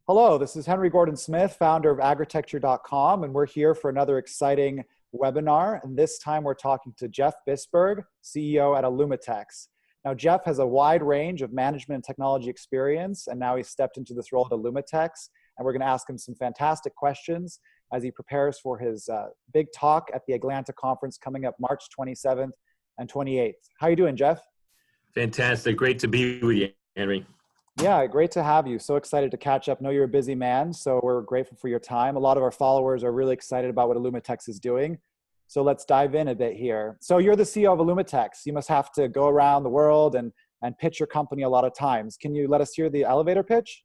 Hello, this is Henry Gordon Smith, founder of agritecture.com, and we're here for another exciting webinar. And this time we're talking to Jeff Bisberg, CEO at Illumitex. Now, Jeff has a wide range of management and technology experience, and now he's stepped into this role at Illumitex. And we're going to ask him some fantastic questions as he prepares for his big talk at the Atlanta conference coming up March 27th and 28th. How are you doing, Jeff? Fantastic. Great to be with you, Henry. Yeah, great to have you. So excited to catch up. Know you're a busy man, so we're grateful for your time. A lot of our followers are really excited about what Illumitex is doing. So let's dive in a bit here. So you're the CEO of Illumitex. You must have to go around the world and pitch your company a lot of times. Can you let us hear the elevator pitch?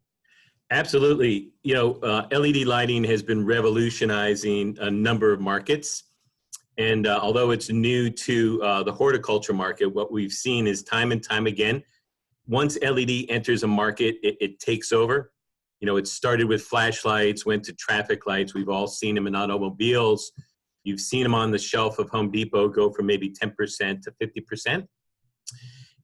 Absolutely. You know, LED lighting has been revolutionizing a number of markets. And although it's new to the horticulture market, what we've seen is time and time again, once LED enters a market, it takes over. You know, it started with flashlights, went to traffic lights. We've all seen them in automobiles. You've seen them on the shelf of Home Depot go from maybe 10% to 50%.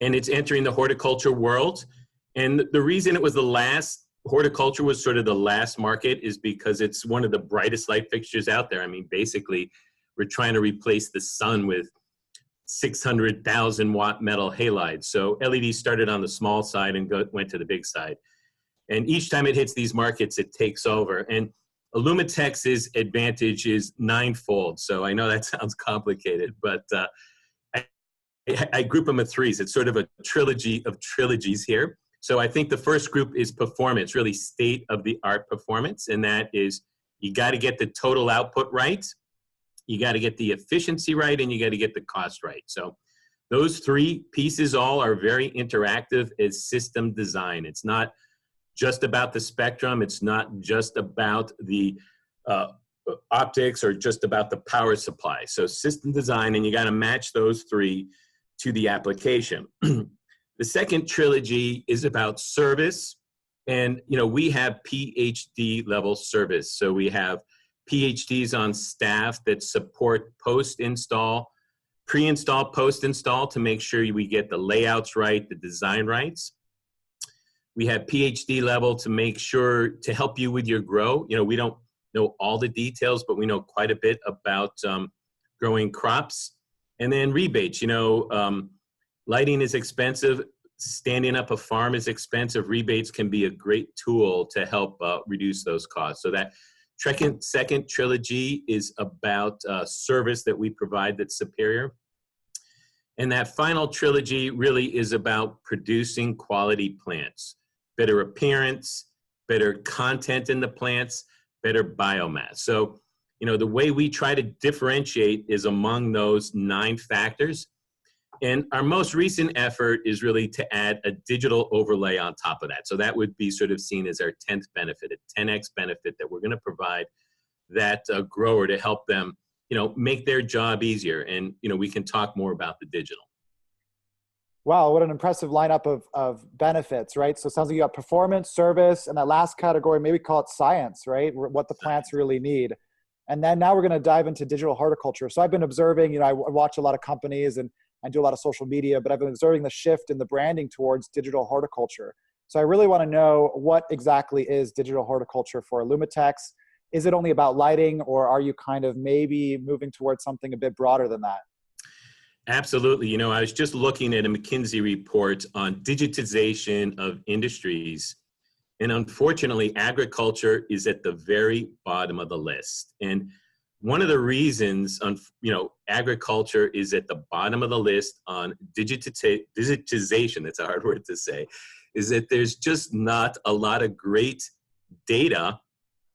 And it's entering the horticulture world. And the reason it was the last, horticulture was sort of the last market, is because it's one of the brightest light fixtures out there. I mean, basically, we're trying to replace the sun with 600,000 watt metal halides. So LED started on the small side and went to the big side. And each time it hits these markets, it takes over. And Illumitex's advantage is ninefold. So I know that sounds complicated, but I group them in threes. It's sort of a trilogy of trilogies here. So I think the first group is performance, really state-of-the-art performance. And that is, you got to get the total output right. You got to get the efficiency right, and you got to get the cost right. So those three pieces all are very interactive as system design. It's not just about the spectrum. It's not just about the optics or just about the power supply. So system design, and you got to match those three to the application. The second trilogy is about service. And, you know, we have PhD level service. So we have PhDs on staff that support post-install, pre-install, post-install to make sure we get the layouts right, the design rights. We have PhD level to make sure to help you with your grow. You know, we don't know all the details, but we know quite a bit about growing crops. And then rebates, you know, lighting is expensive. Standing up a farm is expensive. Rebates can be a great tool to help reduce those costs. So that second trilogy is about service that we provide that's superior. And that final trilogy really is about producing quality plants, better appearance, better content in the plants, better biomass. So, you know, the way we try to differentiate is among those 9 factors. And our most recent effort is really to add a digital overlay on top of that. So that would be sort of seen as our 10th benefit, a 10x benefit that we're going to provide that grower to help them, you know, make their job easier. And, you know, we can talk more about the digital. Wow, what an impressive lineup of benefits, right? So it sounds like you got performance, service, and that last category, maybe call it science, right? What the plants really need. And then now we're going to dive into digital horticulture. So I've been observing, you know, I watch a lot of companies and do a lot of social media, but I've been observing the shift in the branding towards digital horticulture. So I really want to know, what exactly is digital horticulture for Illumitex? Is it only about lighting, or are you kind of maybe moving towards something a bit broader than that? Absolutely. You know, I was just looking at a McKinsey report on digitization of industries. And unfortunately, agriculture is at the very bottom of the list. And one of the reasons, you know, agriculture is at the bottom of the list on digitization, that's a hard word to say, is that there's just not a lot of great data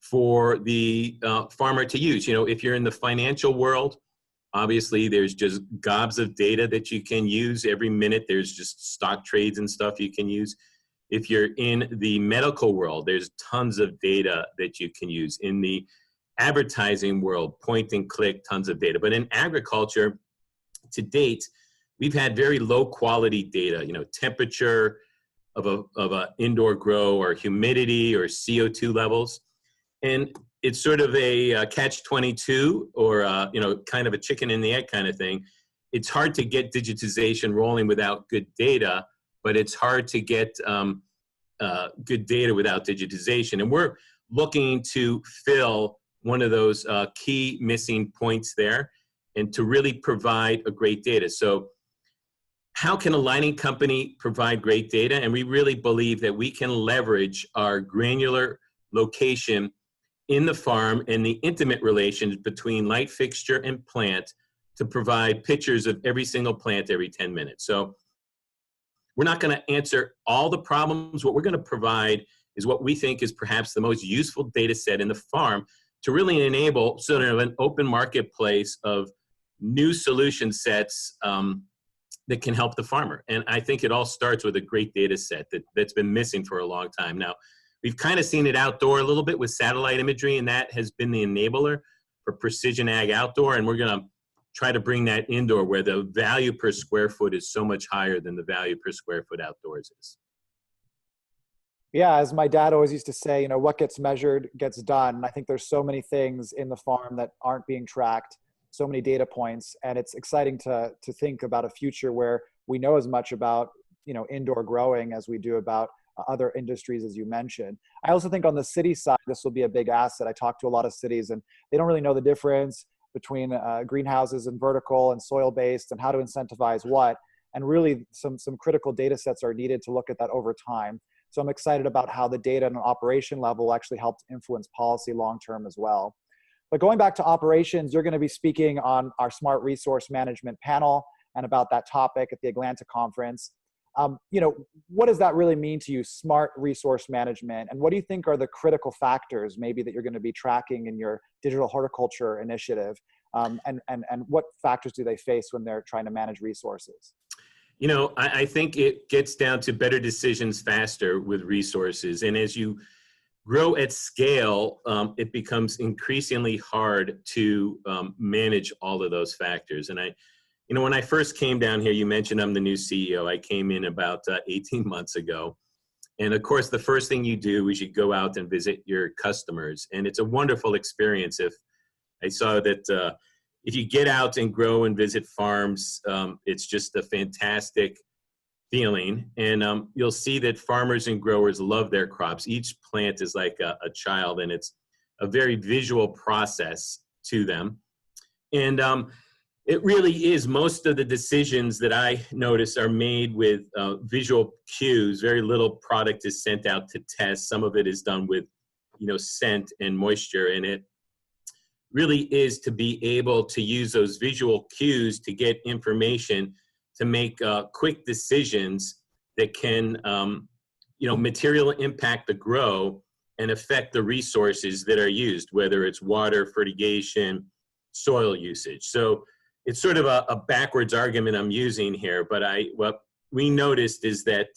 for the farmer to use. You know, if you're in the financial world, obviously there's just gobs of data that you can use every minute. There's just stock trades and stuff you can use. If you're in the medical world, there's tons of data that you can use. In the advertising world, point and click, tons of data. But in agriculture, to date, we've had very low quality data, you know, temperature of a indoor grow, or humidity, or CO2 levels. And it's sort of a catch-22, or you know, kind of a chicken and the egg kind of thing. It's hard to get digitization rolling without good data, but it's hard to get good data without digitization. And we're looking to fill one of those key missing points there and to really provide a great data. So how can a lighting company provide great data? And we really believe that we can leverage our granular location in the farm and the intimate relations between light fixture and plant to provide pictures of every single plant every 10 minutes. So we're not going to answer all the problems. What we're going to provide is what we think is perhaps the most useful data set in the farm to really enable sort of an open marketplace of new solution sets that can help the farmer. And I think it all starts with a great data set that's been missing for a long time. Now, we've kind of seen it outdoor a little bit with satellite imagery, and that has been the enabler for precision ag outdoor. And we're going to try to bring that indoor where the value per square foot is so much higher than the value per square foot outdoors is. Yeah, as my dad always used to say, what gets measured gets done. And I think there's so many things in the farm that aren't being tracked, so many data points, and it's exciting to think about a future where we know as much about indoor growing as we do about other industries, as you mentioned. I also think on the city side, this will be a big asset. I talk to a lot of cities, and they don't really know the difference between greenhouses and vertical and soil-based and how to incentivize what. And really, some critical data sets are needed to look at that over time. So I'm excited about how the data on an operation level will actually help to influence policy long-term as well. But going back to operations, you're going to be speaking on our Smart Resource Management panel and about that topic at the Atlanta conference. What does that really mean to you, smart resource management? And what do you think are the critical factors maybe that you're going to be tracking in your digital horticulture initiative? And what factors do they face when they're trying to manage resources? I think it gets down to better decisions faster with resources. And as you grow at scale, it becomes increasingly hard to manage all of those factors. And when I first came down here, you mentioned I'm the new CEO. I came in about 18 months ago. And of course, the first thing you do is you go out and visit your customers. And it's a wonderful experience. If I saw that if you get out and grow and visit farms, it's just a fantastic feeling. And you'll see that farmers and growers love their crops. Each plant is like a child, and it's a very visual process to them. And it really is, most of the decisions that I notice are made with visual cues. Very little product is sent out to test. Some of it is done with, scent and moisture. And it really is to be able to use those visual cues to get information to make quick decisions that can, material impact the grow and affect the resources that are used, whether it's water, fertigation, soil usage. So it's sort of a backwards argument I'm using here, but what we noticed is that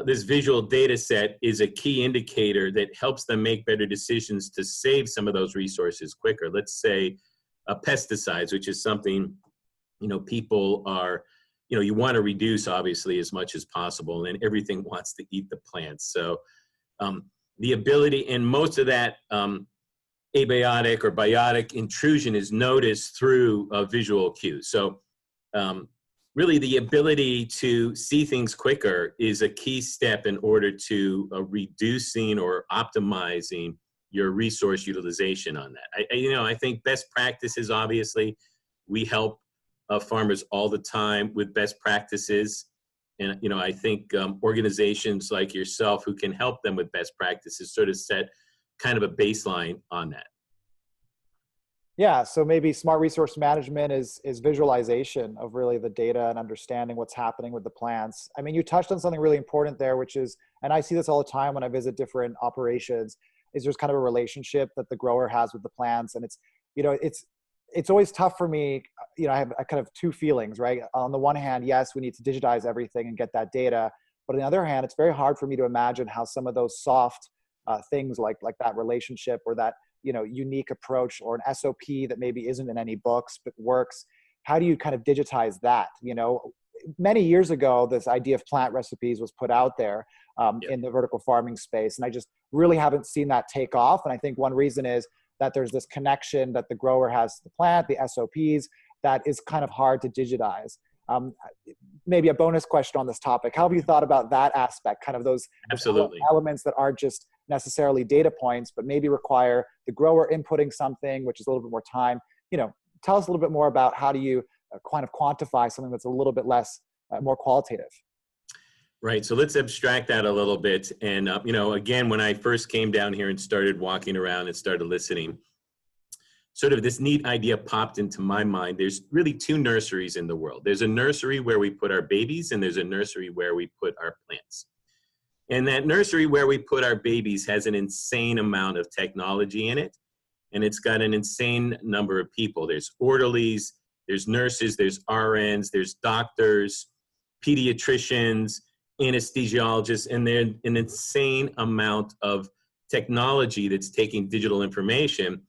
this visual data set is a key indicator that helps them make better decisions to save some of those resources quicker. Let's say pesticides, which is something, people are, you want to reduce obviously as much as possible, and everything wants to eat the plants. So the ability, and most of that abiotic or biotic intrusion is noticed through visual cues. So really the ability to see things quicker is a key step in order to reducing or optimizing your resource utilization on that. I think best practices, obviously, we help farmers all the time with best practices. And, I think organizations like yourself who can help them with best practices sort of set kind of a baseline on that. Yeah, so maybe smart resource management is visualization of really the data and understanding what's happening with the plants. I mean, you touched on something really important there, which is, and I see this all the time when I visit different operations, is there's kind of a relationship that the grower has with the plants. And it's always tough for me. I have kind of two feelings, right? On the one hand, yes, we need to digitize everything and get that data. But on the other hand, it's very hard for me to imagine how some of those soft things like that relationship or that unique approach or an SOP that maybe isn't in any books but works. How do you kind of digitize that? Many years ago, this idea of plant recipes was put out there in the vertical farming space, and I just really haven't seen that take off. And I think one reason is that there's this connection that the grower has to the plant, the SOPs, that is kind of hard to digitize. Um, Maybe a bonus question on this topic. How have you thought about that aspect, kind of those Absolutely. elements that aren't just necessarily data points, but maybe require the grower inputting something, which is a little bit more time? Tell us a little bit more about how do you kind of quantify something that's a little bit less, more qualitative. Right. So let's abstract that a little bit. And, again, when I first came down here and started walking around and started listening, sort of this neat idea popped into my mind. There's really two nurseries in the world. There's a nursery where we put our babies, and there's a nursery where we put our plants. And that nursery where we put our babies has an insane amount of technology in it. And it's got an insane number of people. There's orderlies, there's nurses, there's RNs, there's doctors, pediatricians, anesthesiologists, and there's an insane amount of technology that's taking digital information.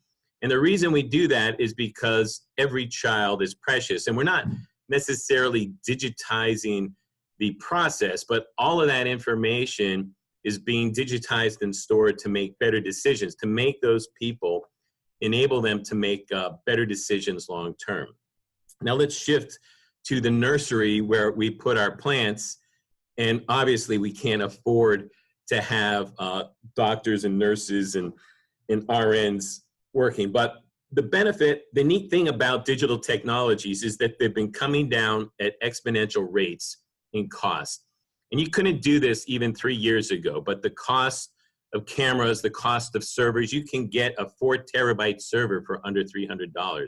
And the reason we do that is because every child is precious, and we're not necessarily digitizing the process, but all of that information is being digitized and stored to make better decisions, to make those people, enable them to make better decisions long term. Now let's shift to the nursery where we put our plants, and obviously we can't afford to have doctors and nurses and RNs working. But the neat thing about digital technologies is that they've been coming down at exponential rates in cost. And you couldn't do this even 3 years ago, but the cost of cameras, the cost of servers, you can get a 4 terabyte server for under $300 now.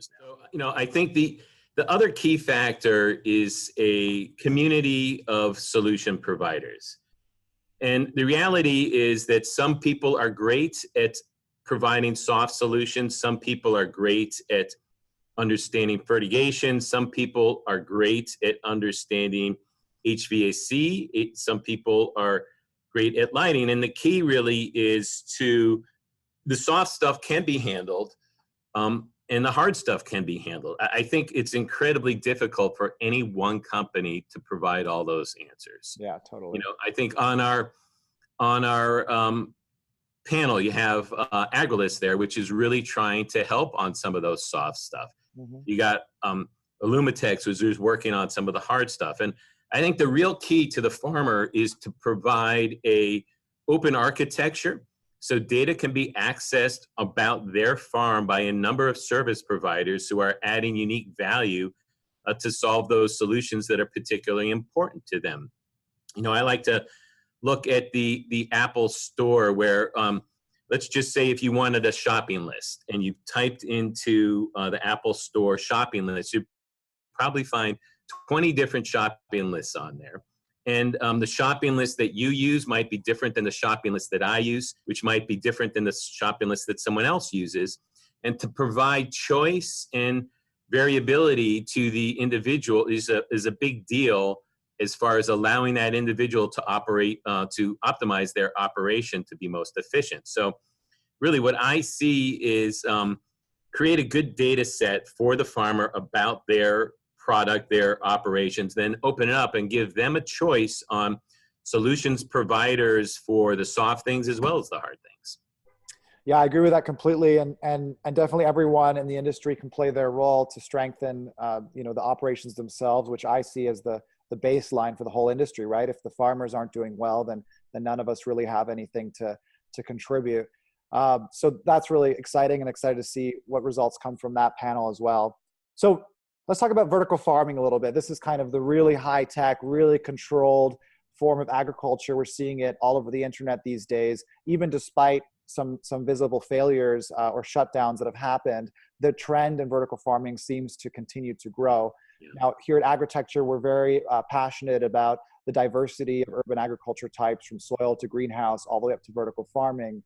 So, I think the other key factor is a community of solution providers. And the reality is that some people are great at providing soft solutions. Some people are great at understanding fertigation. Some people are great at understanding HVAC. Some people are great at lighting. And the key really is the soft stuff can be handled, and the hard stuff can be handled. I think it's incredibly difficult for any one company to provide all those answers. Yeah, totally. I think on our panel, you have Agrilis there, which is really trying to help on some of those soft stuff. Mm-hmm. You got Illumitex, who's working on some of the hard stuff. And I think the real key to the farmer is to provide a open architecture so data can be accessed about their farm by a number of service providers who are adding unique value to solve those solutions that are particularly important to them. I like to look at the Apple Store where, let's just say if you wanted a shopping list and you typed into the Apple Store shopping list, you'd probably find 20 different shopping lists on there. And the shopping list that you use might be different than the shopping list that I use, which might be different than the shopping list that someone else uses. And to provide choice and variability to the individual is a big deal as far as allowing that individual to operate, to optimize their operation to be most efficient. So really what I see is create a good data set for the farmer about their product, their operations, then open it up and give them a choice on solutions providers for the soft things as well as the hard things. Yeah, I agree with that completely, and definitely everyone in the industry can play their role to strengthen the operations themselves, which I see as the baseline for the whole industry, right? If the farmers aren't doing well, then none of us really have anything to contribute. So that's really exciting, and excited to see what results come from that panel as well. So let's talk about vertical farming a little bit. This is kind of the really high tech, really controlled form of agriculture. We're seeing it all over the internet these days, even despite some visible failures or shutdowns that have happened. The trend in vertical farming seems to continue to grow. Yeah. Now, here at Agritecture, we're very passionate about the diversity of urban agriculture types, from soil to greenhouse, all the way up to vertical farming.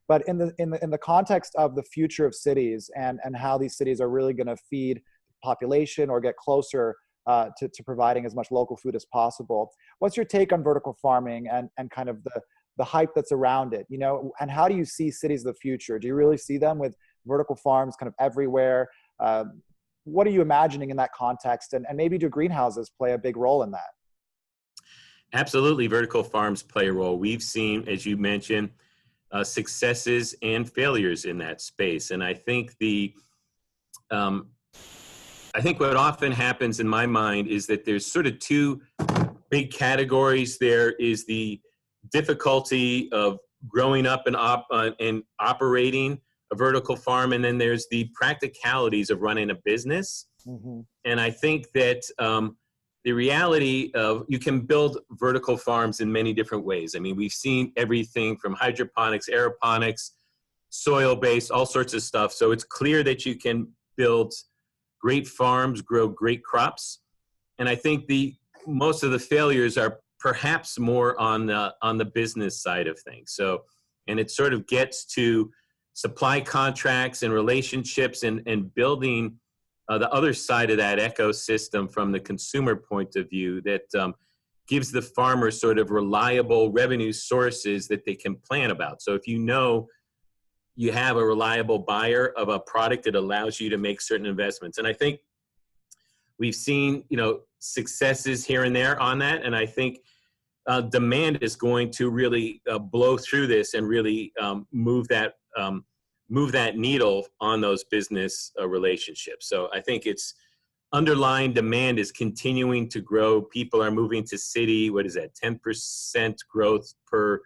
But in the context of the future of cities and how these cities are really going to feed population or get closer to providing as much local food as possible, what's your take on vertical farming and kind of the hype that's around it, and how do you see cities of the future? Do you really see them with vertical farms kind of everywhere? What are you imagining in that context? And maybe do greenhouses play a big role in that? Absolutely, vertical farms play a role. We've seen, as you mentioned, successes and failures in that space. And I think I think what often happens in my mind is that there's sort of two big categories. There is the difficulty of growing up and operating a vertical farm, and then there's the practicalities of running a business. Mm-hmm. And I think that the reality of you can build vertical farms in many different ways. I mean, we've seen everything from hydroponics, aeroponics, soil-based, all sorts of stuff. So it's clear that you can build great farms, grow great crops. And I think most of the failures are perhaps more on the business side of things. So, and it sort of gets to supply contracts and relationships and building the other side of that ecosystem from the consumer point of view that gives the farmer sort of reliable revenue sources that they can plan about. So if you know you have a reliable buyer of a product that allows you to make certain investments. And I think we've seen, successes here and there on that. And I think demand is going to really blow through this and really move that needle on those business relationships. So I think it's underlying demand is continuing to grow. People are moving to city. What is that? 10% growth per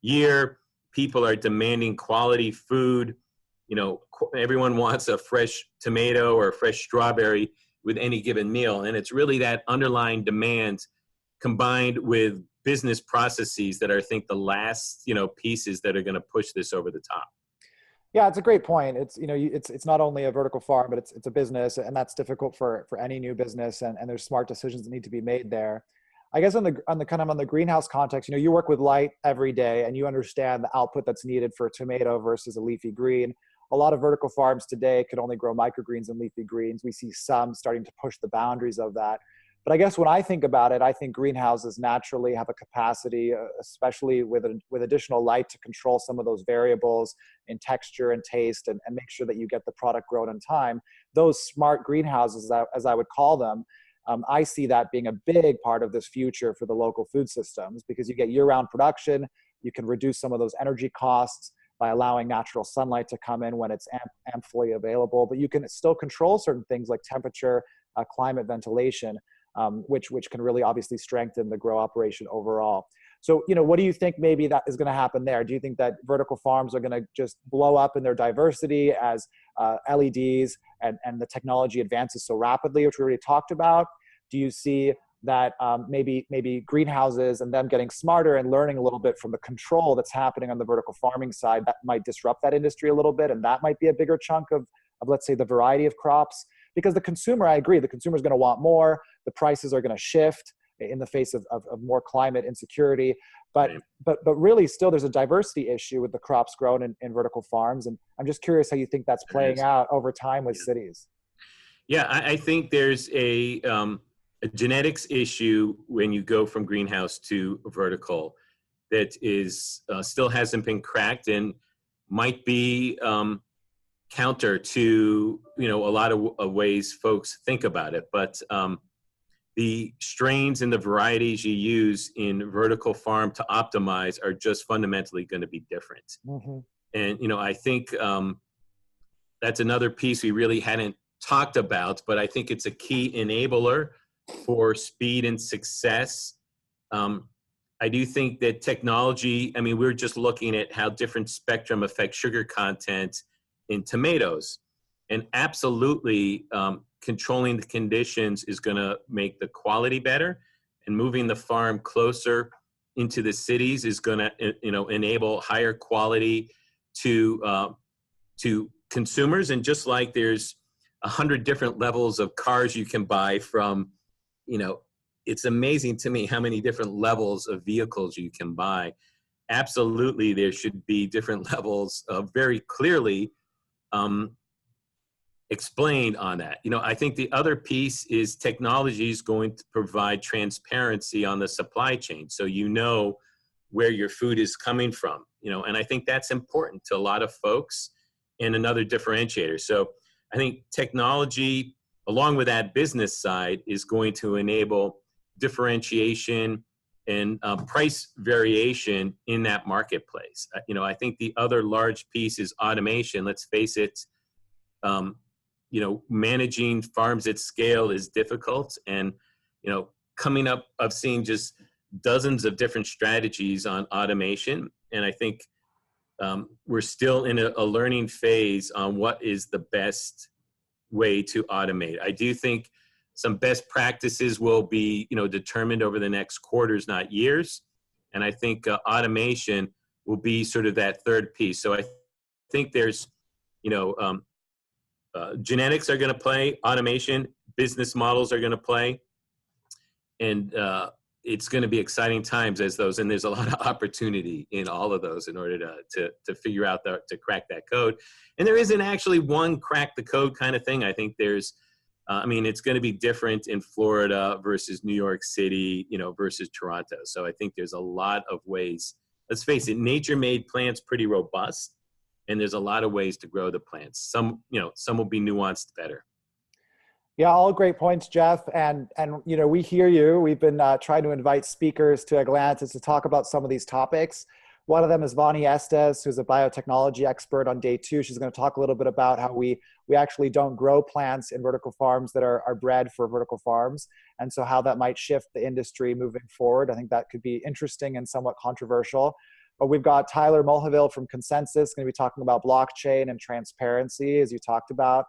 year. People are demanding quality food. Everyone wants a fresh tomato or a fresh strawberry with any given meal. And it's really that underlying demand combined with business processes that are, I think, the last, pieces that are going to push this over the top. Yeah, it's a great point. It's, it's not only a vertical farm, but it's a business, and that's difficult for any new business. And there's smart decisions that need to be made there. I guess on the greenhouse context, you work with light every day and you understand the output that's needed for a tomato versus a leafy green. A lot of vertical farms today could only grow microgreens and leafy greens. We see some starting to push the boundaries of that. But I guess when I think about it, I think greenhouses naturally have a capacity, especially with additional light, to control some of those variables in texture and taste and make sure that you get the product grown in time. Those smart greenhouses, as I would call them, I see that being a big part of this future for the local food systems, because you get year-round production. You can reduce some of those energy costs by allowing natural sunlight to come in when it's amply available, but you can still control certain things like temperature, climate, ventilation, which can really obviously strengthen the grow operation overall. So, what do you think maybe that is going to happen there? Do you think that vertical farms are going to just blow up in their diversity as LEDs and the technology advances so rapidly, which we already talked about? Do you see that maybe greenhouses and them getting smarter and learning a little bit from the control that's happening on the vertical farming side, that might disrupt that industry a little bit, and that might be a bigger chunk of let's say, the variety of crops? Because the consumer, I agree, the consumer is going to want more. The prices are going to shift in the face of more climate insecurity. But really still there's a diversity issue with the crops grown in vertical farms. And I'm just curious how you think that's playing out over time with cities. Yeah, I think there's a genetics issue when you go from greenhouse to vertical that is still hasn't been cracked and might be counter to a lot of ways folks think about it. But the strains and the varieties you use in vertical farm to optimize are just fundamentally going to be different. Mm-hmm. And I think that's another piece we really hadn't talked about, but I think it's a key enabler for speed and success. I do think that technology, we're just looking at how different spectrum affects sugar content in tomatoes, and absolutely controlling the conditions is going to make the quality better, and moving the farm closer into the cities is going to enable higher quality to consumers. And just like there's 100 different levels of cars you can buy from, it's amazing to me how many different levels of vehicles you can buy. Absolutely, there should be different levels of very clearly explained on that. I think the other piece is technology is going to provide transparency on the supply chain, so where your food is coming from. And I think that's important to a lot of folks, and another differentiator. So I think technology, along with that business side, is going to enable differentiation and price variation in that marketplace. I think the other large piece is automation. Let's face it, managing farms at scale is difficult. And, coming up, I've seen just dozens of different strategies on automation. And I think we're still in a learning phase on what is the best way to automate. I do think some best practices will be, determined over the next quarters, not years. And I think automation will be sort of that third piece. So I think there's, genetics are going to play, automation, business models are going to play. And it's going to be exciting times as those, and there's a lot of opportunity in all of those in order to figure out to crack that code. And there isn't actually one crack the code kind of thing. I think there's, it's going to be different in Florida versus New York City, versus Toronto. So I think there's a lot of ways. Let's face it, nature made plants pretty robust, and there's a lot of ways to grow the plants. Some will be nuanced better. Yeah, all great points, Jeff. And we hear you. We've been trying to invite speakers to Atlantis to talk about some of these topics. One of them is Vani Estes, who's a biotechnology expert on day 2. She's going to talk a little bit about how we actually don't grow plants in vertical farms that are bred for vertical farms. And so how that might shift the industry moving forward. I think that could be interesting and somewhat controversial. But we've got Tyler Mulhaville from Consensus going to be talking about blockchain and transparency, as you talked about.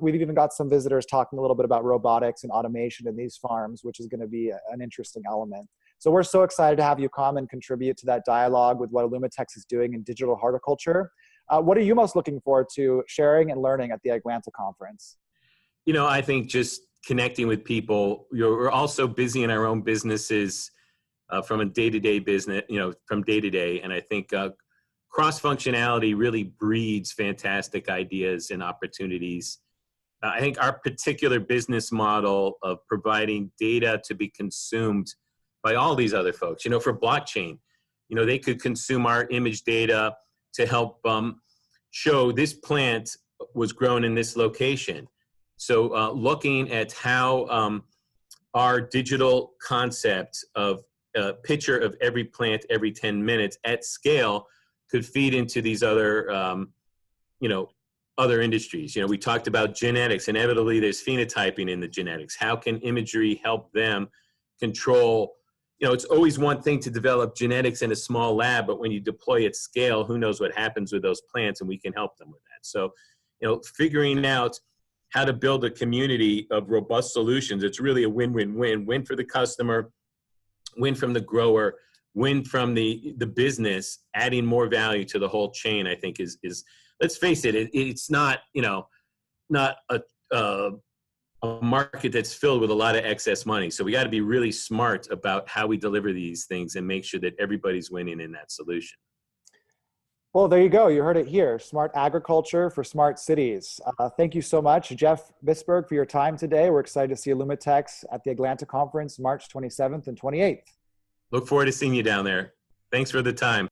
We've even got some visitors talking a little bit about robotics and automation in these farms, which is going to be an interesting element. So we're so excited to have you come and contribute to that dialogue with what Illumitex is doing in digital horticulture. What are you most looking forward to sharing and learning at the Atlanta conference? I think just connecting with people. We're also busy in our own businesses from a day-to-day business, from day to day. And I think cross-functionality really breeds fantastic ideas and opportunities. I think our particular business model of providing data to be consumed by all these other folks, for blockchain, they could consume our image data to help show this plant was grown in this location. So looking at how our digital concept of a picture of every plant every 10 minutes at scale could feed into these other, other industries. We talked about genetics. Inevitably, there's phenotyping in the genetics. How can imagery help them control? It's always one thing to develop genetics in a small lab, but when you deploy at scale, who knows what happens with those plants, and we can help them with that. So, figuring out how to build a community of robust solutions, it's really a win-win-win. Win for the customer, win from the grower, win from the business, adding more value to the whole chain. I think is let's face it, it's not not a market that's filled with a lot of excess money. So we got to be really smart about how we deliver these things and make sure that everybody's winning in that solution. Well, there you go. You heard it here. Smart agriculture for smart cities. Thank you so much, Jeff Bisberg, for your time today. We're excited to see Illumitex at the Atlanta conference, March 27th and 28th. Look forward to seeing you down there. Thanks for the time.